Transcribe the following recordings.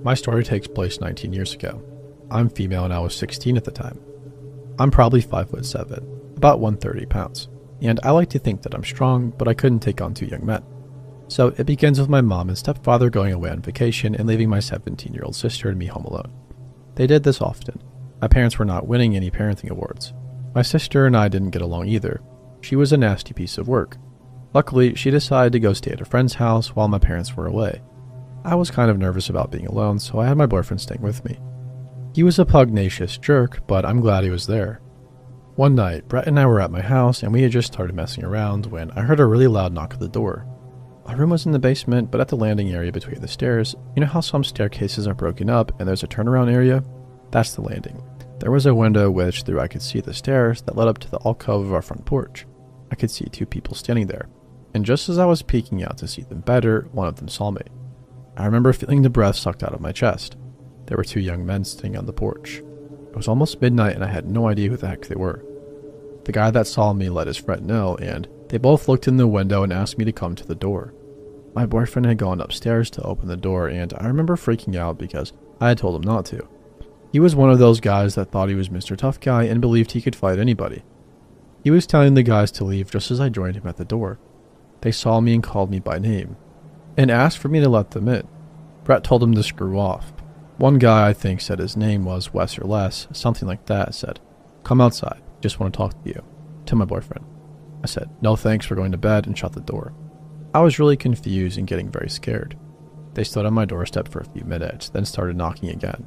My story takes place 19 years ago. I'm female and I was 16 at the time. I'm probably 5'7", about 130 pounds, and I like to think that I'm strong, but I couldn't take on two young men. So it begins with my mom and stepfather going away on vacation and leaving my 17-year-old sister and me home alone. They did this often. My parents were not winning any parenting awards. My sister and I didn't get along either. She was a nasty piece of work. Luckily, she decided to go stay at a friend's house while my parents were away. I was kind of nervous about being alone, so I had my boyfriend staying with me. He was a pugnacious jerk, but I'm glad he was there. One night, Brett and I were at my house and we had just started messing around when I heard a really loud knock at the door. My room was in the basement, but at the landing area between the stairs. You know how some staircases are broken up and there's a turnaround area? That's the landing. There was a window which through I could see the stairs that led up to the alcove of our front porch. I could see two people standing there, and just as I was peeking out to see them better, one of them saw me. I remember feeling the breath sucked out of my chest. There were two young men sitting on the porch. It was almost midnight and I had no idea who the heck they were. The guy that saw me let his friend know, and they both looked in the window and asked me to come to the door. My boyfriend had gone upstairs to open the door, and I remember freaking out because I had told him not to. He was one of those guys that thought he was Mr. Tough Guy and believed he could fight anybody. He was telling the guys to leave just as I joined him at the door. They saw me and called me by name, and asked for me to let them in. Brett told him to screw off. One guy, I think, said his name was Wes or Les, something like that, said, "Come outside, just want to talk to you," to my boyfriend. I said, "No thanks, we're going to bed," and shut the door. I was really confused and getting very scared. They stood on my doorstep for a few minutes, then started knocking again.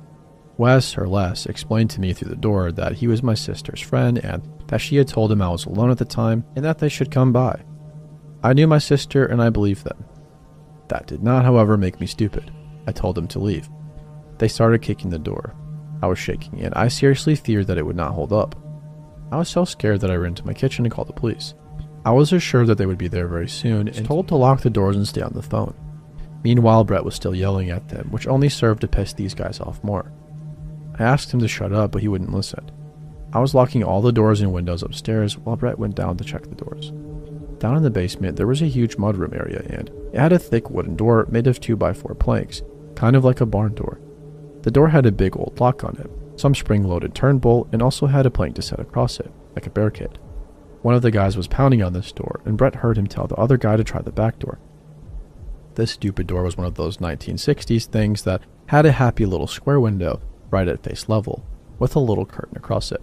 Wes, or Les, explained to me through the door that he was my sister's friend and that she had told him I was alone at the time and that they should come by. I knew my sister and I believed them. That did not, however, make me stupid. I told them to leave. They started kicking the door. I was shaking and I seriously feared that it would not hold up. I was so scared that I ran to my kitchen and called the police. I was assured that they would be there very soon and told to lock the doors and stay on the phone. Meanwhile, Brett was still yelling at them, which only served to piss these guys off more. I asked him to shut up, but he wouldn't listen. I was locking all the doors and windows upstairs while Brett went down to check the doors. Down in the basement, there was a huge mudroom area, and it had a thick wooden door made of 2x4 planks, kind of like a barn door. The door had a big old lock on it, some spring-loaded turn bolt, and also had a plank to set across it, like a barricade. One of the guys was pounding on this door, and Brett heard him tell the other guy to try the back door. This stupid door was one of those 1960s things that had a happy little square window right at face level, with a little curtain across it.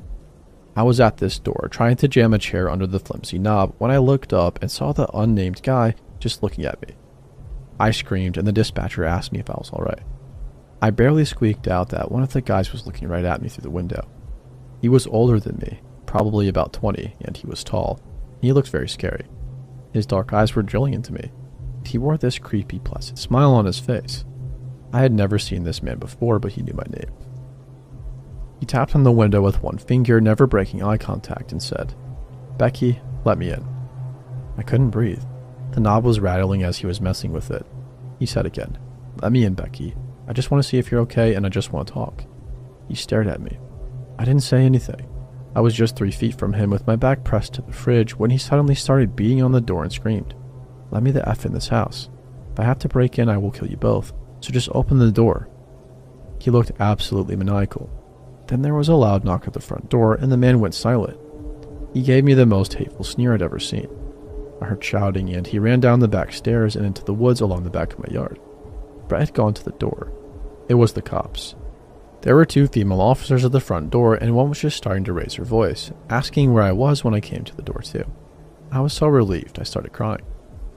I was at this door, trying to jam a chair under the flimsy knob, when I looked up and saw the unnamed guy just looking at me. I screamed, and the dispatcher asked me if I was alright. I barely squeaked out that one of the guys was looking right at me through the window. He was older than me, probably about 20, and he was tall. He looked very scary. His dark eyes were drilling into me. He wore this creepy, placid smile on his face. I had never seen this man before, but he knew my name. He tapped on the window with one finger, never breaking eye contact, and said, "Becky, let me in." I couldn't breathe. The knob was rattling as he was messing with it. He said again, "Let me in, Becky. I just want to see if you're okay, and I just want to talk." He stared at me. I didn't say anything. I was just 3 feet from him with my back pressed to the fridge when he suddenly started beating on the door and screamed, "Let me the F in this house. If I have to break in, I will kill you both, so just open the door." He looked absolutely maniacal. Then there was a loud knock at the front door, and the man went silent. He gave me the most hateful sneer I'd ever seen. I heard shouting, and he ran down the back stairs and into the woods along the back of my yard. Brett had gone to the door. It was the cops. There were 2 female officers at the front door, and one was just starting to raise her voice, asking where I was when I came to the door too. I was so relieved, I started crying.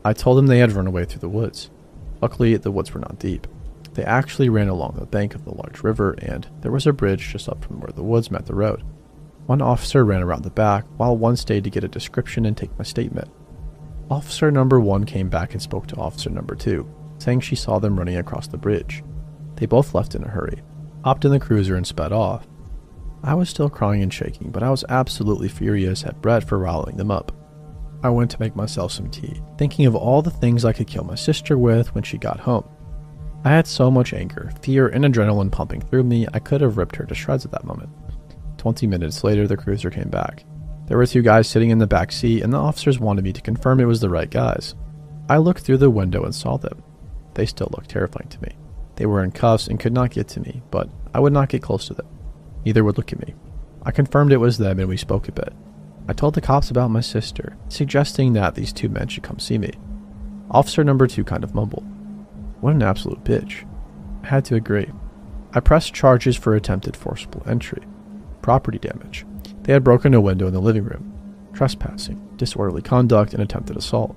I told them they had run away through the woods. Luckily, the woods were not deep. They actually ran along the bank of the large river, and there was a bridge just up from where the woods met the road. One officer ran around the back, while one stayed to get a description and take my statement. Officer number 1 came back and spoke to officer number 2, saying she saw them running across the bridge. They both left in a hurry, hopped in the cruiser and sped off. I was still crying and shaking, but I was absolutely furious at Brett for riling them up. I went to make myself some tea, thinking of all the things I could kill my sister with when she got home. I had so much anger, fear, and adrenaline pumping through me, I could have ripped her to shreds at that moment. 20 minutes later, the cruiser came back. There were 2 guys sitting in the back seat, and the officers wanted me to confirm it was the right guys. I looked through the window and saw them. They still looked terrifying to me. They were in cuffs and could not get to me, but I would not get close to them. Neither would look at me. I confirmed it was them and we spoke a bit. I told the cops about my sister, suggesting that these two men should come see me. Officer number 2 kind of mumbled. What an absolute bitch. I had to agree. I pressed charges for attempted forcible entry, property damage. They had broken a window in the living room, trespassing, disorderly conduct, and attempted assault.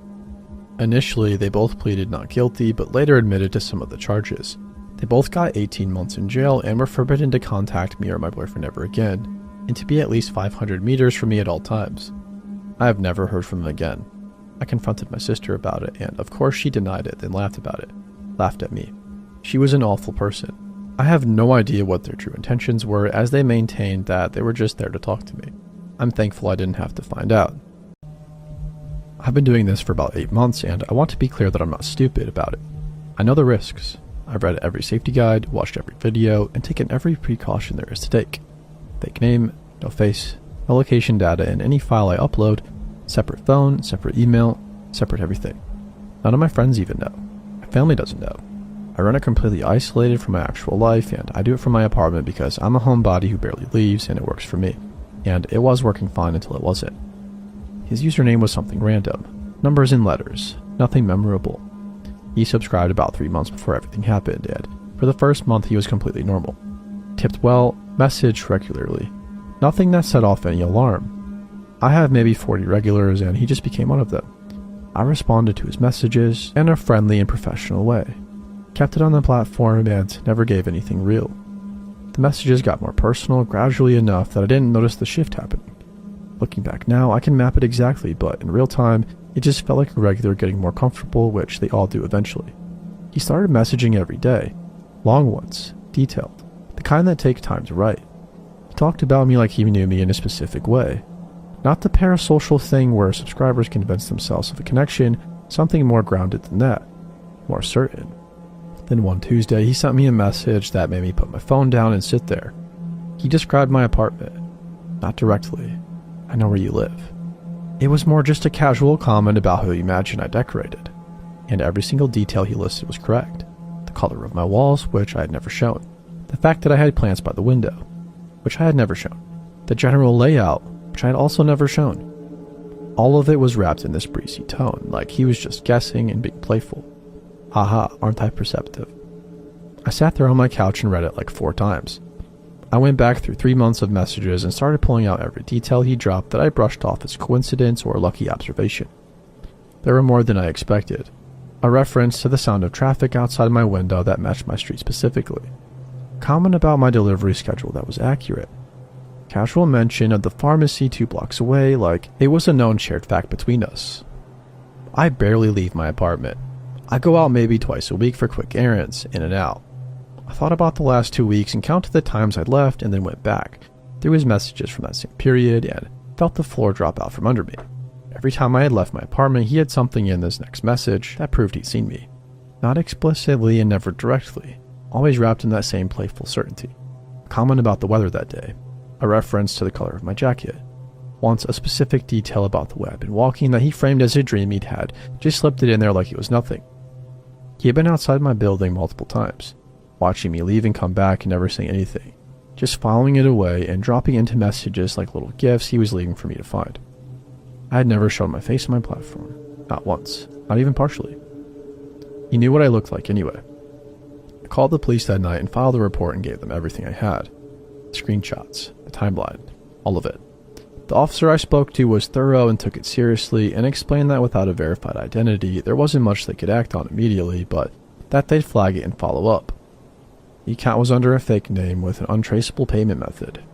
Initially, they both pleaded not guilty, but later admitted to some of the charges. They both got 18 months in jail and were forbidden to contact me or my boyfriend ever again, and to be at least 500 meters from me at all times. I have never heard from them again. I confronted my sister about it, and of course she denied it, then laughed about it. Laughed at me. She was an awful person. I have no idea what their true intentions were, as they maintained that they were just there to talk to me. I'm thankful I didn't have to find out. I've been doing this for about 8 months, and I want to be clear that I'm not stupid about it. I know the risks. I've read every safety guide, watched every video, and taken every precaution there is to take. Fake name, no face, no location data in any file I upload, separate phone, separate email, separate everything. None of my friends even know. My family doesn't know. I run it completely isolated from my actual life, and I do it from my apartment because I'm a homebody who barely leaves and it works for me. And it was working fine until it wasn't. His username was something random. Numbers and letters. Nothing memorable. He subscribed about 3 months before everything happened, and for the first month he was completely normal. Tipped well, messaged regularly. Nothing that set off any alarm. I have maybe 40 regulars and he just became one of them. I responded to his messages in a friendly and professional way. Kept it on the platform and never gave anything real. The messages got more personal gradually enough that I didn't notice the shift happening. Looking back now, I can map it exactly, but in real time, it just felt like a regular getting more comfortable, which they all do eventually. He started messaging every day. Long ones, detailed, the kind that take time to write. He talked about me like he knew me in a specific way. Not the parasocial thing where subscribers convince themselves of a connection, something more grounded than that, more certain. Then one Tuesday, he sent me a message that made me put my phone down and sit there. He described my apartment. Not directly. I know where you live. It was more just a casual comment about how he imagined I decorated. And every single detail he listed was correct. The color of my walls, which I had never shown. The fact that I had plants by the window, which I had never shown. The general layout, which I had also never shown. All of it was wrapped in this breezy tone, like he was just guessing and being playful. Haha, aren't I perceptive? I sat there on my couch and read it like 4 times. I went back through 3 months of messages and started pulling out every detail he dropped that I brushed off as coincidence or lucky observation. There were more than I expected. A reference to the sound of traffic outside my window that matched my street specifically. Comment about my delivery schedule that was accurate. Casual mention of the pharmacy 2 blocks away, like it was a known shared fact between us. I barely leave my apartment. I go out maybe twice a week for quick errands, in and out. I thought about the last 2 weeks and counted the times I'd left and then went back through his messages from that same period and felt the floor drop out from under me. Every time I had left my apartment, he had something in this next message that proved he'd seen me. Not explicitly and never directly, always wrapped in that same playful certainty. A comment about the weather that day, a reference to the color of my jacket. Once a specific detail about the way I'd been walking that he framed as a dream he'd had, just slipped it in there like it was nothing. He had been outside my building multiple times, watching me leave and come back and never saying anything, just following it away and dropping into messages like little gifts he was leaving for me to find. I had never shown my face on my platform, not once, not even partially. He knew what I looked like anyway. I called the police that night and filed a report and gave them everything I had. Screenshots, the timeline, all of it. The officer I spoke to was thorough and took it seriously and explained that without a verified identity, there wasn't much they could act on immediately, but that they'd flag it and follow up. The account was under a fake name with an untraceable payment method.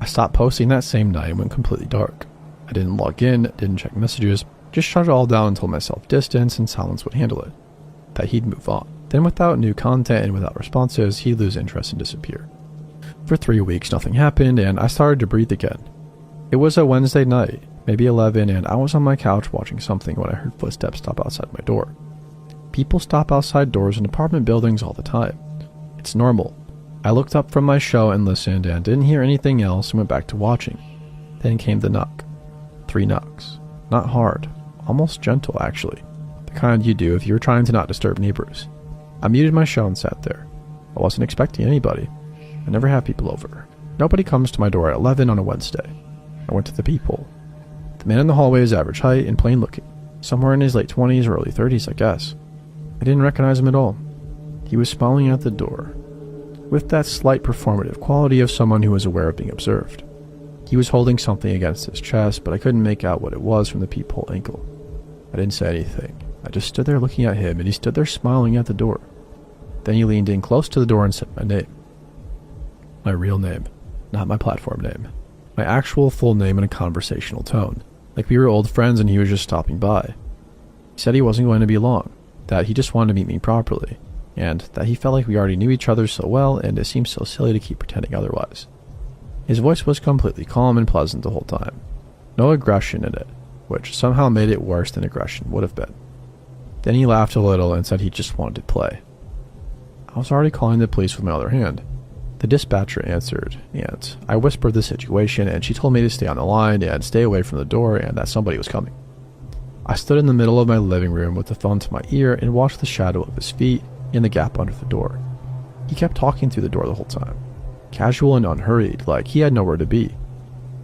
I stopped posting that same night and went completely dark. I didn't log in, didn't check messages, just shut it all down and told myself distance and silence would handle it. That he'd move on. Then without new content and without responses, he'd lose interest and disappear. For 3 weeks nothing happened and I started to breathe again. It was a Wednesday night, maybe 11, and I was on my couch watching something when I heard footsteps stop outside my door. People stop outside doors in apartment buildings all the time. It's normal. I looked up from my show and listened and didn't hear anything else and went back to watching. Then came the knock. 3 knocks. Not hard. Almost gentle, actually. The kind you do if you're trying to not disturb neighbors. I muted my show and sat there. I wasn't expecting anybody. I never have people over. Nobody comes to my door at 11 on a Wednesday. I went to the peephole. The man in the hallway is average height and plain looking. Somewhere in his late 20s or early 30s, I guess. I didn't recognize him at all. He was smiling at the door, with that slight performative quality of someone who was aware of being observed. He was holding something against his chest, but I couldn't make out what it was from the peephole angle. I didn't say anything. I just stood there looking at him, and he stood there smiling at the door. Then he leaned in close to the door and said my name. My real name, not my platform name. My actual full name in a conversational tone, like we were old friends and he was just stopping by. He said he wasn't going to be long, that he just wanted to meet me properly, and that he felt like we already knew each other so well and it seemed so silly to keep pretending otherwise. His voice was completely calm and pleasant the whole time. No aggression in it, which somehow made it worse than aggression would have been. Then he laughed a little and said he just wanted to play. I was already calling the police with my other hand. The dispatcher answered, and I whispered the situation, and she told me to stay on the line and stay away from the door and that somebody was coming. I stood in the middle of my living room with the phone to my ear and watched the shadow of his feet in the gap under the door. He kept talking through the door the whole time, casual and unhurried, like he had nowhere to be.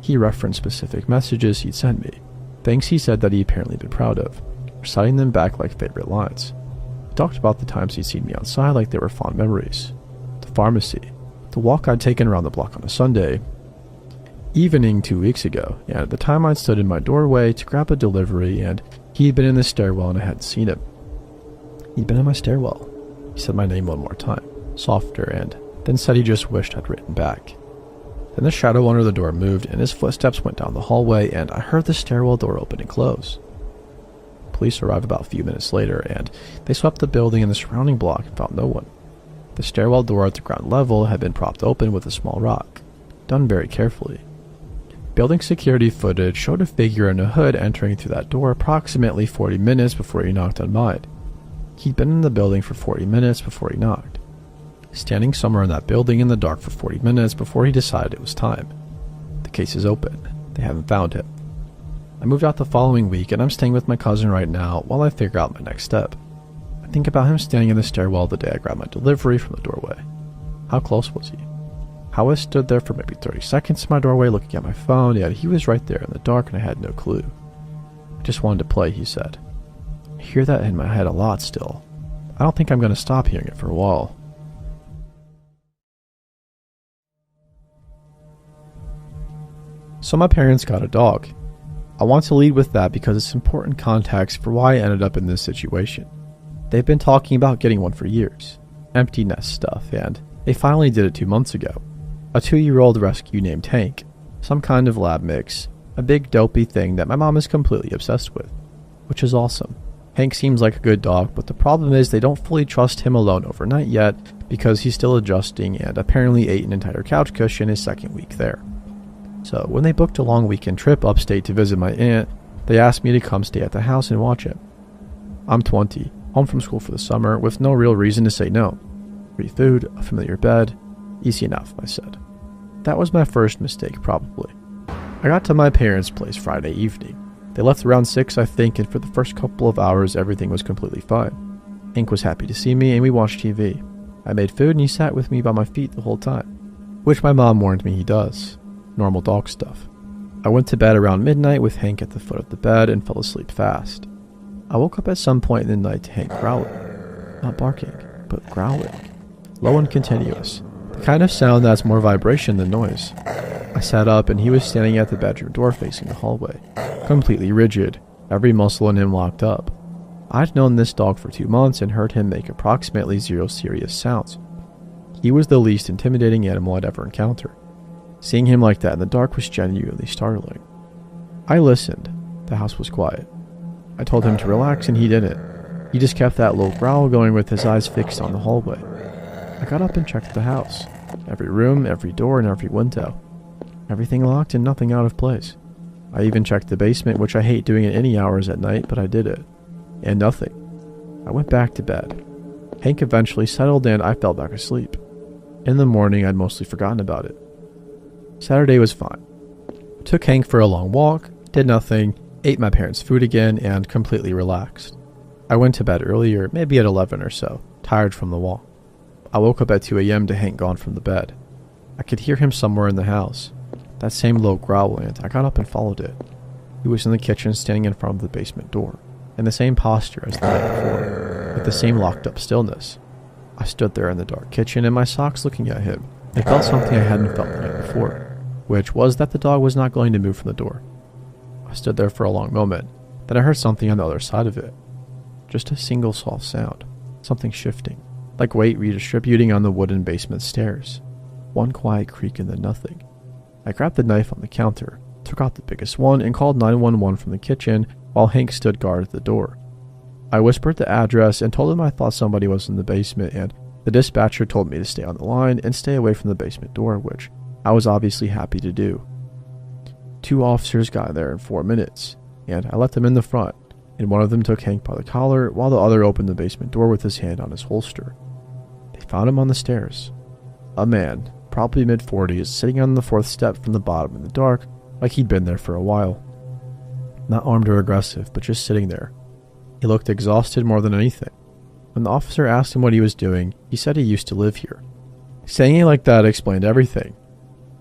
He referenced specific messages he'd sent me, things he said that he apparently been proud of, reciting them back like favorite lines. He talked about the times he'd seen me outside like they were fond memories, the pharmacy, the walk I'd taken around the block on a Sunday evening 2 weeks ago, and at the time I'd stood in my doorway to grab a delivery and he'd been in the stairwell and I hadn't seen him. He'd been in my stairwell. He said my name one more time, softer, and then said he just wished I'd written back. Then the shadow under the door moved and his footsteps went down the hallway and I heard the stairwell door open and close. Police arrived about a few minutes later and they swept the building and the surrounding block and found no one. The stairwell door at the ground level had been propped open with a small rock, done very carefully. Building security footage showed a figure in a hood entering through that door approximately 40 minutes before he knocked on mine. He'd been in the building for 40 minutes before he knocked, standing somewhere in that building in the dark for 40 minutes before he decided it was time. The case is open. They haven't found him. I moved out the following week and I'm staying with my cousin right now while I figure out my next step. I think about him standing in the stairwell the day I grabbed my delivery from the doorway. How close was he? How I stood there for maybe 30 seconds in my doorway looking at my phone, yet he was right there in the dark and I had no clue. I just wanted to play, he said. I hear that in my head a lot still. I don't think I'm going to stop hearing it for a while. So my parents got a dog. I want to lead with that because it's important context for why I ended up in this situation. They've been talking about getting one for years. Empty nest stuff, and they finally did it 2 months ago. A 2-year-old rescue named Hank. Some kind of lab mix. A big dopey thing that my mom is completely obsessed with. Which is awesome. Hank seems like a good dog, but the problem is they don't fully trust him alone overnight yet because he's still adjusting and apparently ate an entire couch cushion his second week there. So when they booked a long weekend trip upstate to visit my aunt, they asked me to come stay at the house and watch him. I'm 20. Home from school for the summer, with no real reason to say no. Free food, a familiar bed, easy enough, I said. That was my first mistake, probably. I got to my parents' place Friday evening. They left around 6, I think, and for the first couple of hours, everything was completely fine. Hank was happy to see me, and we watched TV. I made food, and he sat with me by my feet the whole time, which my mom warned me he does. Normal dog stuff. I went to bed around midnight with Hank at the foot of the bed and fell asleep fast. I woke up at some point in the night to Hank growling. Not barking, but growling. Low and continuous. The kind of sound that's more vibration than noise. I sat up and he was standing at the bedroom door facing the hallway. Completely rigid, every muscle in him locked up. I'd known this dog for 2 months and heard him make approximately 0 serious sounds. He was the least intimidating animal I'd ever encountered. Seeing him like that in the dark was genuinely startling. I listened. The house was quiet. I told him to relax and he didn't. He just kept that low growl going with his eyes fixed on the hallway. I got up and checked the house. Every room, every door, and every window. Everything locked and nothing out of place. I even checked the basement, which I hate doing at any hours at night, but I did it. And nothing. I went back to bed. Hank eventually settled and I fell back asleep. In the morning, I'd mostly forgotten about it. Saturday was fine. Took Hank for a long walk, did nothing, ate my parents' food again, and completely relaxed. I went to bed earlier, maybe at 11 or so, tired from the walk. I woke up at 2 a.m. to Hank gone from the bed. I could hear him somewhere in the house. That same low growl, and I got up and followed it. He was in the kitchen standing in front of the basement door, in the same posture as the night before, with the same locked up stillness. I stood there in the dark kitchen in my socks looking at him. I felt something I hadn't felt the night before, which was that the dog was not going to move from the door. I stood there for a long moment, then I heard something on the other side of it. Just a single soft sound, something shifting, like weight redistributing on the wooden basement stairs. One quiet creak and then nothing. I grabbed the knife on the counter, took out the biggest one, and called 911 from the kitchen while Hank stood guard at the door. I whispered the address and told him I thought somebody was in the basement, and the dispatcher told me to stay on the line and stay away from the basement door, which I was obviously happy to do. 2 officers got there in 4 minutes, and I let them in the front, and one of them took Hank by the collar while the other opened the basement door with his hand on his holster. They found him on the stairs. A man, probably mid-40s, sitting on the 4th step from the bottom in the dark, like he'd been there for a while. Not armed or aggressive, but just sitting there. He looked exhausted more than anything. When the officer asked him what he was doing, he said he used to live here. Saying it like that explained everything.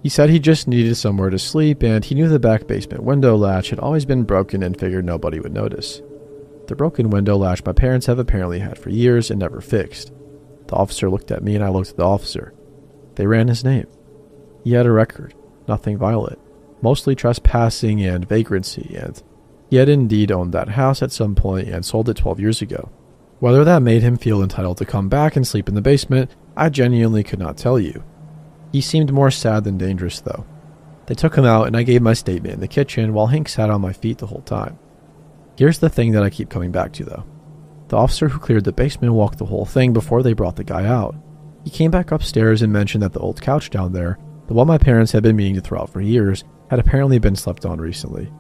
He said he just needed somewhere to sleep, and he knew the back basement window latch had always been broken and figured nobody would notice. The broken window latch my parents have apparently had for years and never fixed. The officer looked at me and I looked at the officer. They ran his name. He had a record, nothing violent, mostly trespassing and vagrancy, and he had indeed owned that house at some point and sold it 12 years ago. Whether that made him feel entitled to come back and sleep in the basement, I genuinely could not tell you. He seemed more sad than dangerous, though. They took him out and I gave my statement in the kitchen while Hank sat on my feet the whole time. Here's the thing that I keep coming back to, though. The officer who cleared the basement walked the whole thing before they brought the guy out. He came back upstairs and mentioned that the old couch down there, the one my parents had been meaning to throw out for years, had apparently been slept on recently.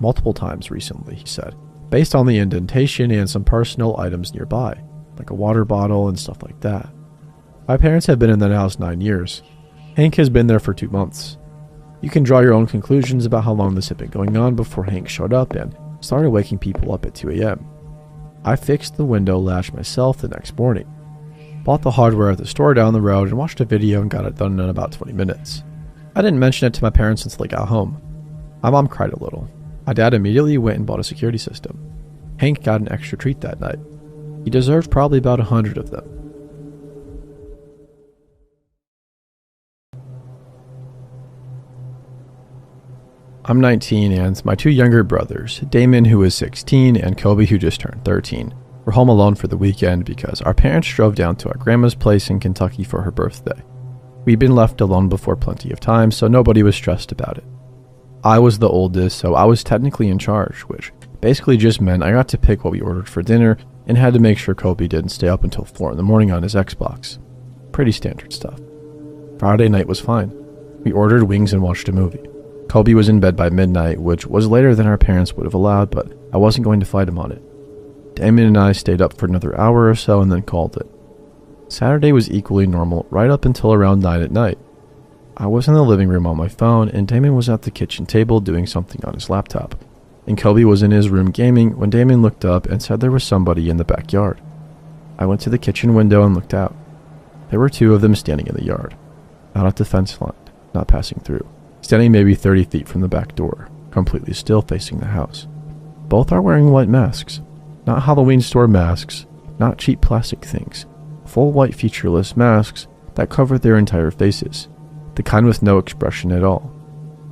Multiple times recently, he said, based on the indentation and some personal items nearby, like a water bottle and stuff like that. My parents have been in that house 9 years. Hank has been there for 2 months. You can draw your own conclusions about how long this had been going on before Hank showed up and started waking people up at 2 a.m. I fixed the window latch myself the next morning, bought the hardware at the store down the road, and watched a video and got it done in about 20 minutes. I didn't mention it to my parents until they got home. My mom cried a little. My dad immediately went and bought a security system. Hank got an extra treat that night. He deserved probably about 100 of them. I'm 19 and my 2 younger brothers, Damon who is 16 and Kobe who just turned 13, were home alone for the weekend because our parents drove down to our grandma's place in Kentucky for her birthday. We'd been left alone before plenty of time, so nobody was stressed about it. I was the oldest, so I was technically in charge, which basically just meant I got to pick what we ordered for dinner and had to make sure Kobe didn't stay up until 4 in the morning on his Xbox. Pretty standard stuff. Friday night was fine. We ordered wings and watched a movie. Kobe was in bed by midnight, which was later than our parents would have allowed, but I wasn't going to fight him on it. Damon and I stayed up for another hour or so and then called it. Saturday was equally normal right up until around 9 at night. I was in the living room on my phone and Damon was at the kitchen table doing something on his laptop, and Kobe was in his room gaming when Damon looked up and said there was somebody in the backyard. I went to the kitchen window and looked out. There were 2 of them standing in the yard, not at the fence line, not passing through. Standing maybe 30 feet from the back door, completely still facing the house. Both are wearing white masks. Not Halloween store masks, not cheap plastic things. Full white featureless masks that covered their entire faces. The kind with no expression at all.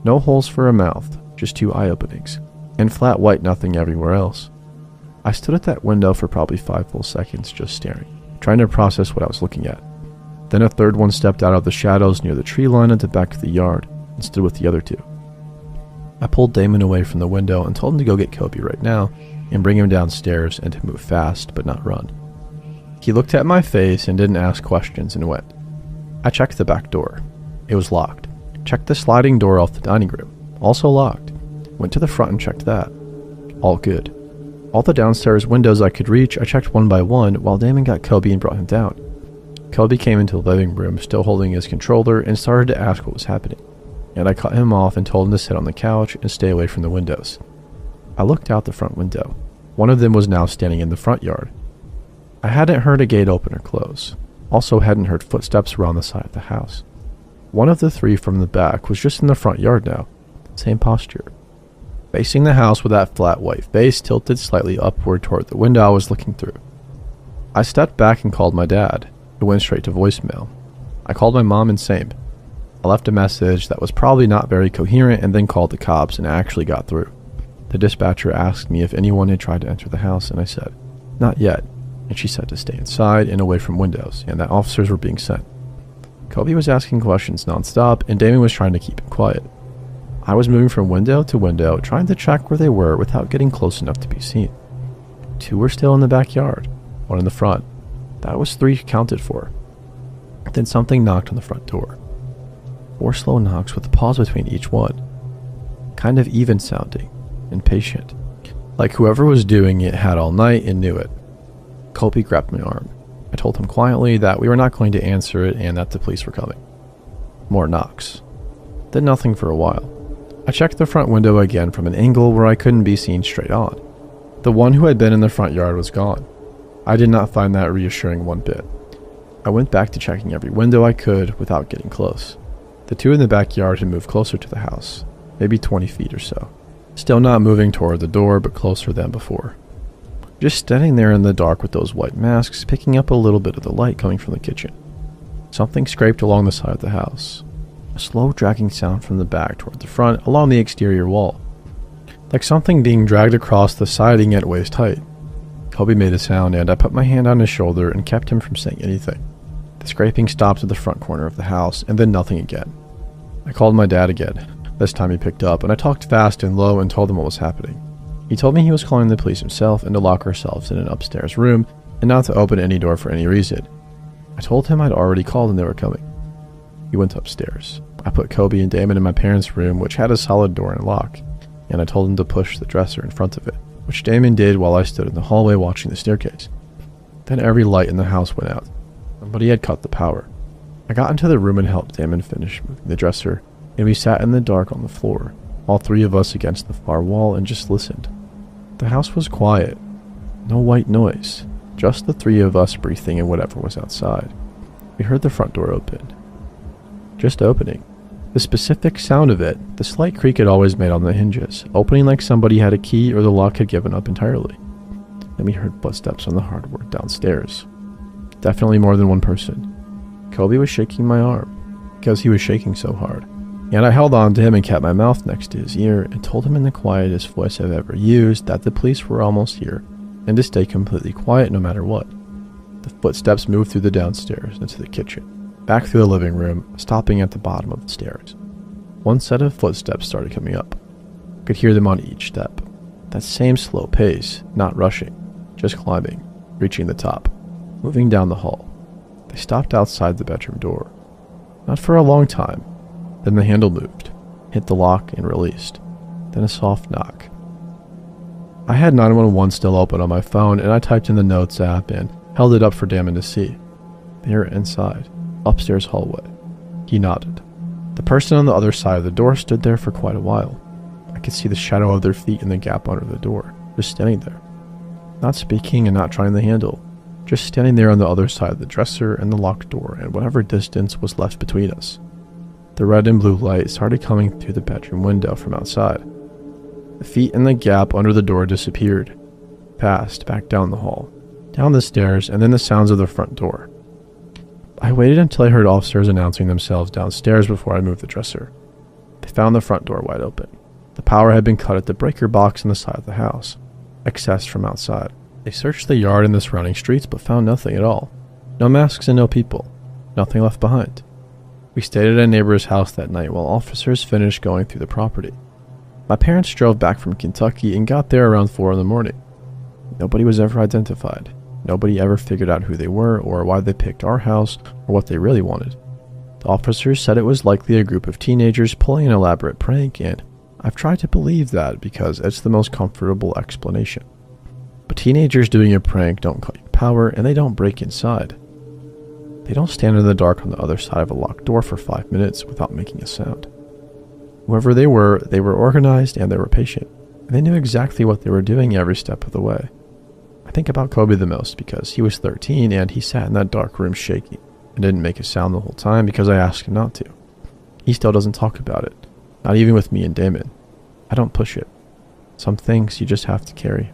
No holes for a mouth, just 2 eye openings. And flat white nothing everywhere else. I stood at that window for probably 5 full seconds just staring, trying to process what I was looking at. Then a third one stepped out of the shadows near the tree line at the back of the yard and stood with the other 2. I pulled Damon away from the window and told him to go get Kobe right now and bring him downstairs and to move fast but not run. He looked at my face and didn't ask questions and went. I checked the back door. It was locked. Checked the sliding door off the dining room. Also locked. Went to the front and checked that. All good. All the downstairs windows I could reach I checked one by one while Damon got Kobe and brought him down. Kobe came into the living room still holding his controller and started to ask what was happening, and I cut him off and told him to sit on the couch and stay away from the windows. I looked out the front window. One of them was now standing in the front yard. I hadn't heard a gate open or close. Also hadn't heard footsteps around the side of the house. One of the three from the back was just in the front yard now. Same posture. Facing the house with that flat white face tilted slightly upward toward the window I was looking through. I stepped back and called my dad. It went straight to voicemail. I called my mom and same. I left a message that was probably not very coherent and then called the cops and actually got through. The dispatcher asked me if anyone had tried to enter the house and I said, "Not yet," and she said to stay inside and away from windows and that officers were being sent. Kobe was asking questions nonstop and Damon was trying to keep him quiet. I was moving from window to window trying to check where they were without getting close enough to be seen. 2 were still in the backyard, 1 in the front. That was 3 counted for. Then something knocked on the front door. 4 slow knocks with a pause between each one. Kind of even sounding, impatient. Like whoever was doing it had all night and knew it. Colby grabbed my arm. I told him quietly that we were not going to answer it and that the police were coming. More knocks. Then nothing for a while. I checked the front window again from an angle where I couldn't be seen straight on. The one who had been in the front yard was gone. I did not find that reassuring one bit. I went back to checking every window I could without getting close. The 2 in the backyard had moved closer to the house, maybe 20 feet or so. Still not moving toward the door, but closer than before. Just standing there in the dark with those white masks, picking up a little bit of the light coming from the kitchen. Something scraped along the side of the house. A slow dragging sound from the back toward the front along the exterior wall. Like something being dragged across the siding at waist height. Kobe made a sound and I put my hand on his shoulder and kept him from saying anything. The scraping stopped at the front corner of the house and then nothing again. I called my dad again. This time he picked up and I talked fast and low and told him what was happening. He told me he was calling the police himself and to lock ourselves in an upstairs room and not to open any door for any reason. I told him I'd already called and they were coming. He went upstairs. I put Kobe and Damon in my parents' room, which had a solid door and lock, and I told him to push the dresser in front of it, which Damon did while I stood in the hallway watching the staircase. Then every light in the house went out. Somebody had cut the power. I got into the room and helped Damon finish moving the dresser, and we sat in the dark on the floor, all 3 of us against the far wall, and just listened. The house was quiet. No white noise. Just the 3 of us breathing in whatever was outside. We heard the front door open. Just opening. The specific sound of it, the slight creak it always made on the hinges, opening like somebody had a key or the lock had given up entirely. Then we heard footsteps on the hardwood downstairs. Definitely more than one person. Kobe was shaking my arm, because he was shaking so hard. And I held on to him and kept my mouth next to his ear and told him in the quietest voice I've ever used that the police were almost here and to stay completely quiet no matter what. The footsteps moved through the downstairs into the kitchen, back through the living room, stopping at the bottom of the stairs. One set of footsteps started coming up. I could hear them on each step. That same slow pace, not rushing, just climbing, reaching the top, moving down the hall. They stopped outside the bedroom door. Not for a long time. Then the handle moved, hit the lock and released. Then a soft knock. I had 911 still open on my phone and I typed in the notes app and held it up for Damon to see. They were inside. Upstairs hallway. He nodded. The person on the other side of the door stood there for quite a while. I could see the shadow of their feet in the gap under the door, just standing there. Not speaking and not trying the handle, just standing there on the other side of the dresser and the locked door and whatever distance was left between us. The red and blue light started coming through the bedroom window from outside. The feet in the gap under the door disappeared, passed back down the hall, down the stairs, and then the sounds of the front door. I waited until I heard officers announcing themselves downstairs before I moved the dresser. They found the front door wide open. The power had been cut at the breaker box on the side of the house, accessed from outside. They searched the yard and the surrounding streets but found nothing at all. No masks and no people. Nothing left behind. We stayed at a neighbor's house that night while officers finished going through the property. My parents drove back from Kentucky and got there around 4 in the morning. Nobody was ever identified. Nobody ever figured out who they were or why they picked our house or what they really wanted. The officers said it was likely a group of teenagers pulling an elaborate prank, and I've tried to believe that because it's the most comfortable explanation. But teenagers doing a prank don't cut your power and they don't break inside. They don't stand in the dark on the other side of a locked door for 5 minutes without making a sound. Whoever they were organized and they were patient. And they knew exactly what they were doing every step of the way. I think about Kobe the most because he was 13 and he sat in that dark room shaking and didn't make a sound the whole time because I asked him not to. He still doesn't talk about it, not even with me and Damon. I don't push it. Some things you just have to carry.